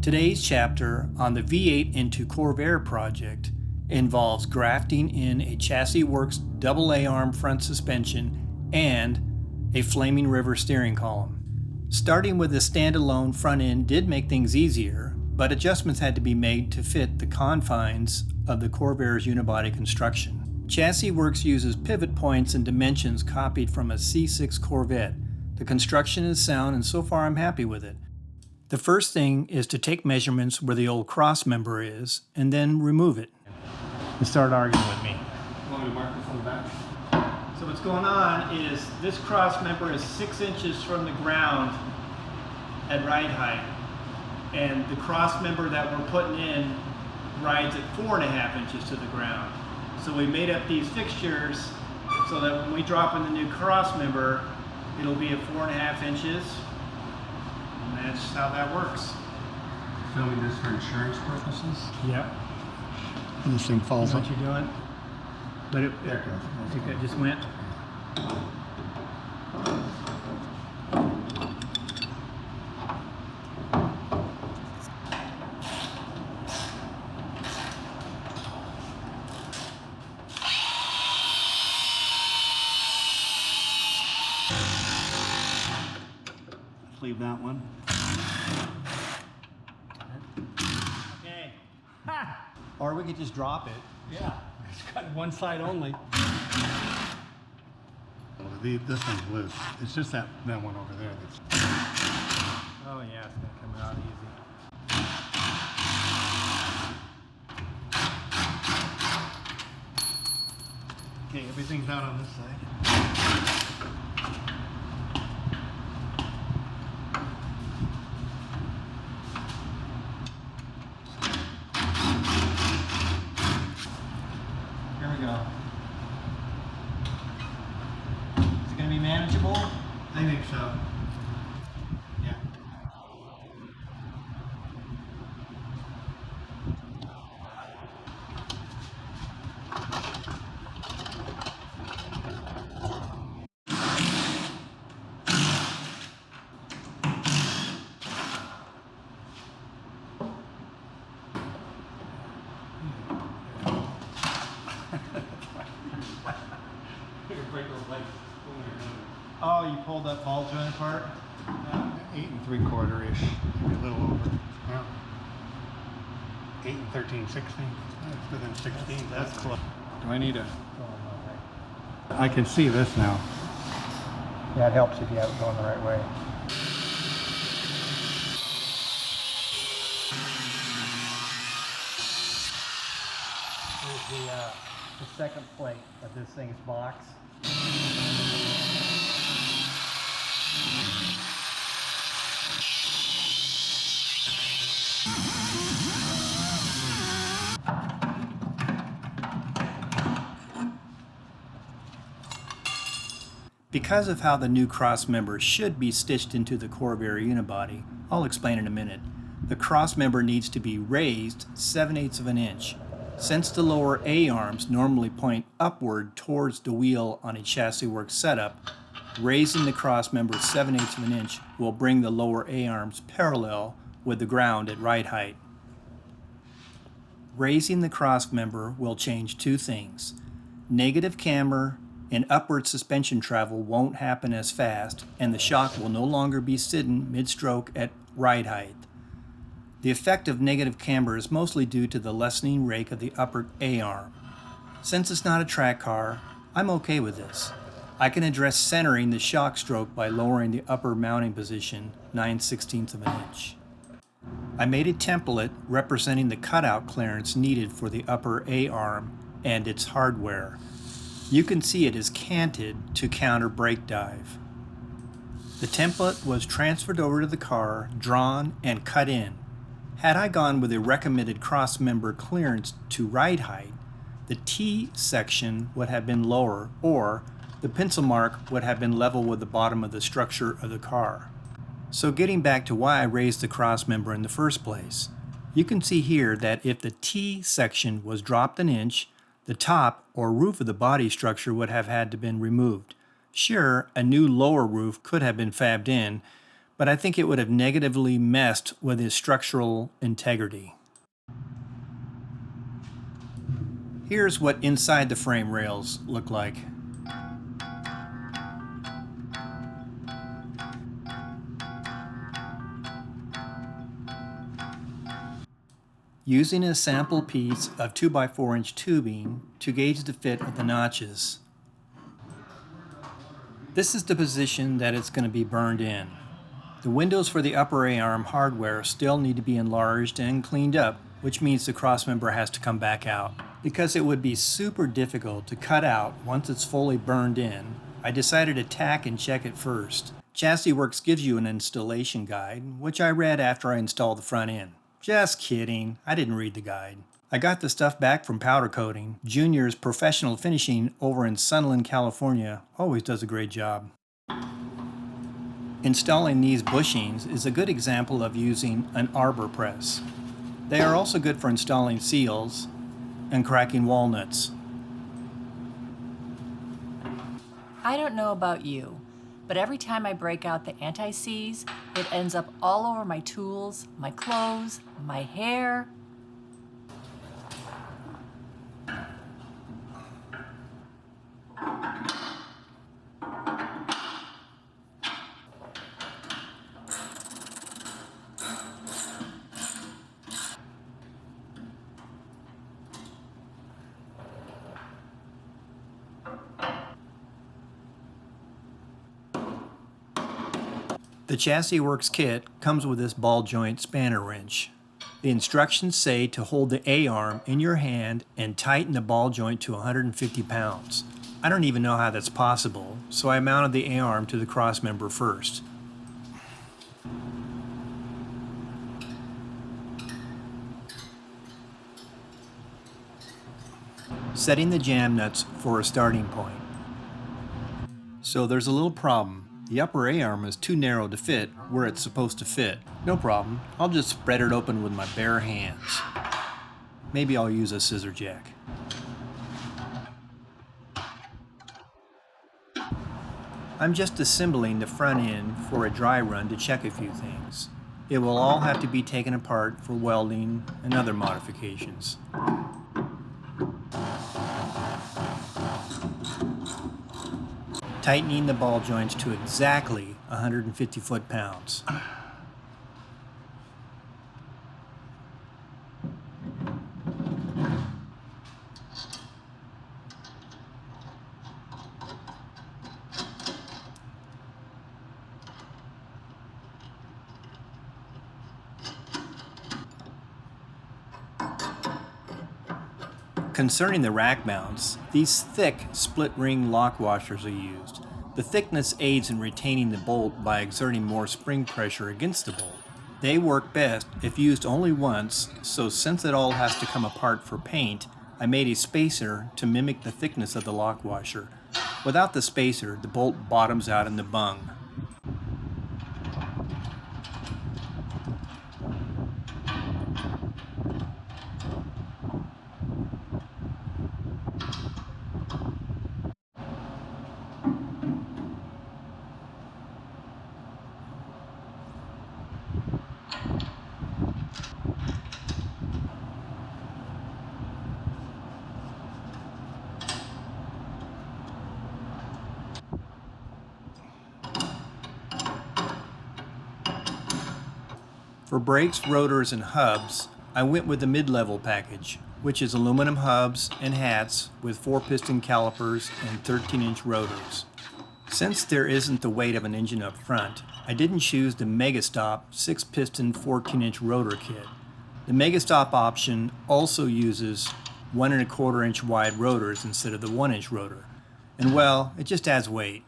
Today's chapter on the V8 into Corvair project involves grafting in a Chassisworks AA-arm front suspension and a Flaming River steering column. Starting with a standalone front end did make things easier, but adjustments had to be made to fit the confines of the Corvair's unibody construction. Chassisworks uses pivot points and dimensions copied from a C6 Corvette. The construction is sound and so far I'm happy with it. The first thing is to take measurements where the old cross member is and then remove it. And start arguing with me. You want me to mark this on the back? So what's going on is this cross member is 6 inches from the ground at ride height. And the cross member that we're putting in rides at 4.5 inches to the ground. So we made up these fixtures so that when we drop in the new cross member, it'll be at 4.5 inches. And that's how that works. Filming this for insurance purposes? Yep. And this thing falls What you're doing? But it think that just went. Leave that one. Okay. Ha! Or we could just drop it. Yeah, it's got one side only. This one's loose. It's just that one over there that's... Oh yeah, it's gonna come out easy. Okay, everything's out on this side. Here we go. Is it gonna be manageable? I think so. Yeah. Oh, you pulled that ball joint apart? 8 3/4-ish, maybe a little over. Yeah. 8 13/16. It's within 16. That's close. Do I need a? I can see this now. Yeah, it helps if you have it going the right way. Here's the second plate of this thing's box. Because of how the new cross member should be stitched into the Corvair unibody, I'll explain in a minute. The cross member needs to be raised 7/8 of an inch. Since the lower A-arms normally point upward towards the wheel on a Chassisworks setup, raising the cross member 7/8 of an inch will bring the lower A-arms parallel with the ground at ride height. Raising the cross member will change two things. Negative camber and upward suspension travel won't happen as fast, and the shock will no longer be sitting mid-stroke at ride height. The effect of negative camber is mostly due to the lessening rake of the upper A-arm. Since it's not a track car, I'm okay with this. I can address centering the shock stroke by lowering the upper mounting position 9/16 of an inch. I made a template representing the cutout clearance needed for the upper A-arm and its hardware. You can see it is canted to counter brake dive. The template was transferred over to the car, drawn, and cut in. Had I gone with a recommended cross member clearance to ride height, the T section would have been lower, or the pencil mark would have been level with the bottom of the structure of the car. So getting back to why I raised the cross member in the first place, you can see here that if the T section was dropped an inch, the top or roof of the body structure would have had to been removed. Sure, a new lower roof could have been fabbed in, but I think it would have negatively messed with his structural integrity. Here's what inside the frame rails look like. Using a sample piece of 2x4-inch tubing to gauge the fit of the notches. This is the position that it's going to be burned in. The windows for the upper A-arm hardware still need to be enlarged and cleaned up, which means the crossmember has to come back out. Because it would be super difficult to cut out once it's fully burned in, I decided to tack and check it first. Chassisworks gives you an installation guide, which I read after I installed the front end. Just kidding, I didn't read the guide. I got the stuff back from Powder Coating. Junior's Professional Finishing over in Sunland, California always does a great job. Installing these bushings is a good example of using an arbor press. They are also good for installing seals and cracking walnuts. I don't know about you, but every time I break out the anti-seize, it ends up all over my tools, my clothes, my hair. The Chassisworks kit comes with this ball joint spanner wrench. The instructions say to hold the A-arm in your hand and tighten the ball joint to 150 pounds. I don't even know how that's possible, so I mounted the A-arm to the crossmember first. Setting the jam nuts for a starting point. So there's a little problem. The upper A-arm is too narrow to fit where it's supposed to fit. No problem, I'll just spread it open with my bare hands. Maybe I'll use a scissor jack. I'm just assembling the front end for a dry run to check a few things. It will all have to be taken apart for welding and other modifications. Tightening the ball joints to exactly 150 foot-pounds. Concerning the rack mounts, these thick split-ring lock washers are used. The thickness aids in retaining the bolt by exerting more spring pressure against the bolt. They work best if used only once, so since it all has to come apart for paint, I made a spacer to mimic the thickness of the lock washer. Without the spacer, the bolt bottoms out in the bung. For brakes, rotors, and hubs, I went with the mid-level package, which is aluminum hubs and hats with 4-piston calipers and 13-inch rotors. Since there isn't the weight of an engine up front, I didn't choose the Megastop 6-piston 14-inch rotor kit. The Megastop option also uses 1¼ inch wide rotors instead of the 1-inch rotor. And well, it just adds weight.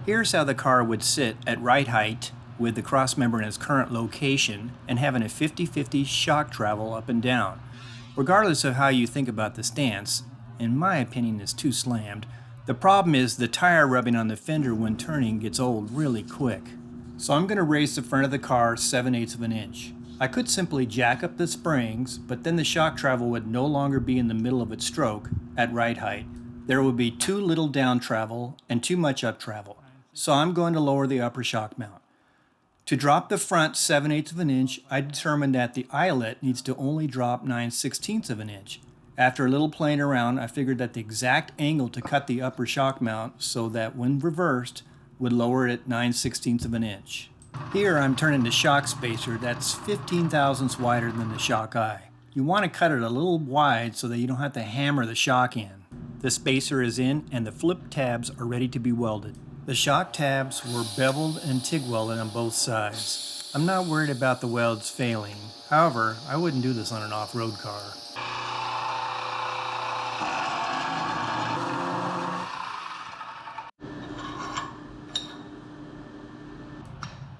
Here's how the car would sit at ride height with the crossmember in its current location and having a 50-50 shock travel up and down. Regardless of how you think about the stance, in my opinion it's too slammed, the problem is the tire rubbing on the fender when turning gets old really quick. So I'm going to raise the front of the car 7/8 of an inch. I could simply jack up the springs, but then the shock travel would no longer be in the middle of its stroke at ride height. There would be too little down travel and too much up travel. So I'm going to lower the upper shock mount. To drop the front 7/8 of an inch, I determined that the eyelet needs to only drop 9/16 of an inch. After a little playing around, I figured that the exact angle to cut the upper shock mount so that when reversed would lower it 9/16 of an inch. Here I'm turning the shock spacer that's 15 thousandths wider than the shock eye. You want to cut it a little wide so that you don't have to hammer the shock in. The spacer is in and the flip tabs are ready to be welded. The shock tabs were beveled and TIG welded on both sides. I'm not worried about the welds failing. However, I wouldn't do this on an off-road car.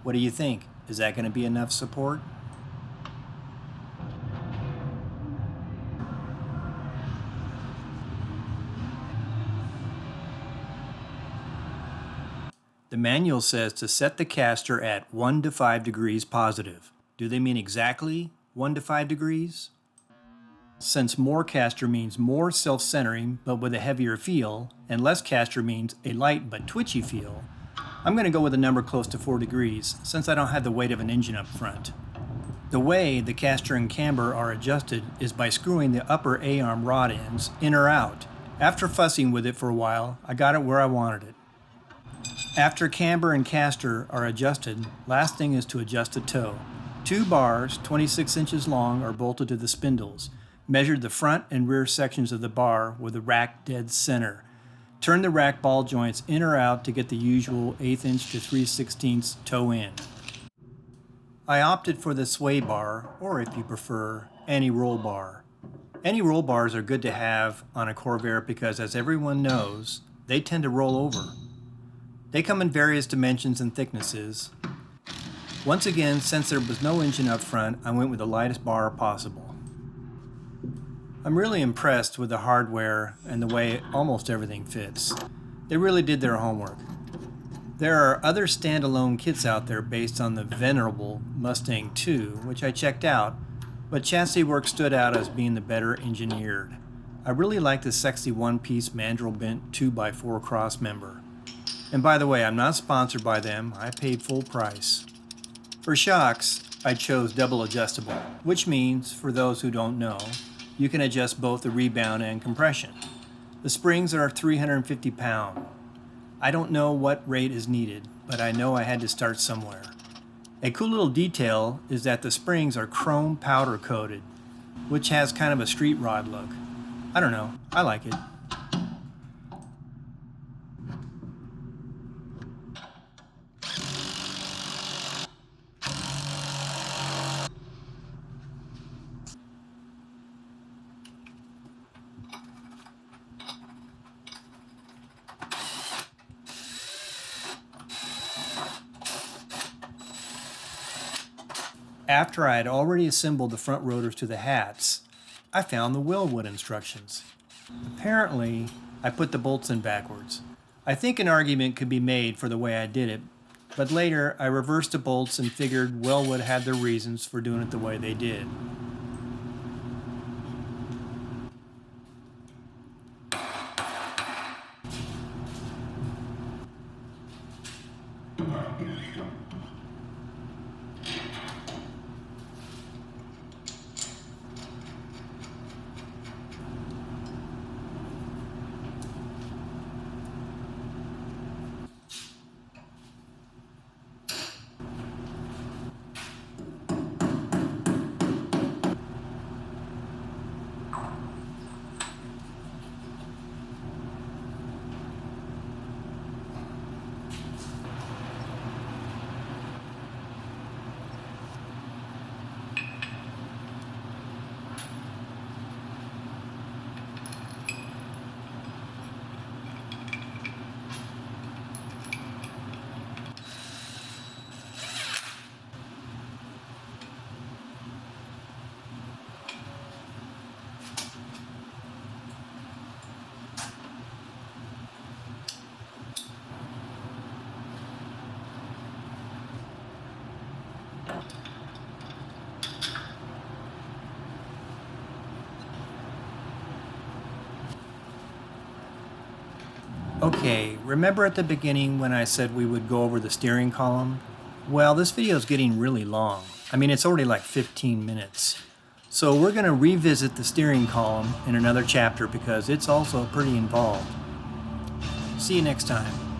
What do you think? Is that going to be enough support? The manual says to set the caster at 1 to 5 degrees positive. Do they mean exactly 1 to 5 degrees? Since more caster means more self-centering but with a heavier feel, and less caster means a light but twitchy feel, I'm going to go with a number close to 4 degrees since I don't have the weight of an engine up front. The way the caster and camber are adjusted is by screwing the upper A-arm rod ends in or out. After fussing with it for a while, I got it where I wanted it. After camber and caster are adjusted, last thing is to adjust the toe. 2 bars, 26 inches long, are bolted to the spindles. Measure the front and rear sections of the bar with the rack dead center. Turn the rack ball joints in or out to get the usual 1/8 inch to 3/16 toe in. I opted for the sway bar, or if you prefer, any roll bar. Any roll bars are good to have on a Corvair because, as everyone knows, they tend to roll over. They come in various dimensions and thicknesses. Once again, since there was no engine up front, I went with the lightest bar possible. I'm really impressed with the hardware and the way almost everything fits. They really did their homework. There are other standalone kits out there based on the venerable Mustang II, which I checked out, but Chassisworks stood out as being the better engineered. I really like the sexy one-piece mandrel bent 2x4 cross member. And by the way, I'm not sponsored by them, I paid full price. For shocks, I chose double adjustable, which means, for those who don't know, you can adjust both the rebound and compression. The springs are 350 pounds. I don't know what rate is needed, but I know I had to start somewhere. A cool little detail is that the springs are chrome powder coated, which has kind of a street rod look. I don't know, I like it. After I had already assembled the front rotors to the hats, I found the Willwood instructions. Apparently, I put the bolts in backwards. I think an argument could be made for the way I did it, but later I reversed the bolts and figured Willwood had their reasons for doing it the way they did. Okay, remember at the beginning when I said we would go over the steering column? Well, this video is getting really long. I mean, it's already like 15 minutes. So we're going to revisit the steering column in another chapter because it's also pretty involved. See you next time.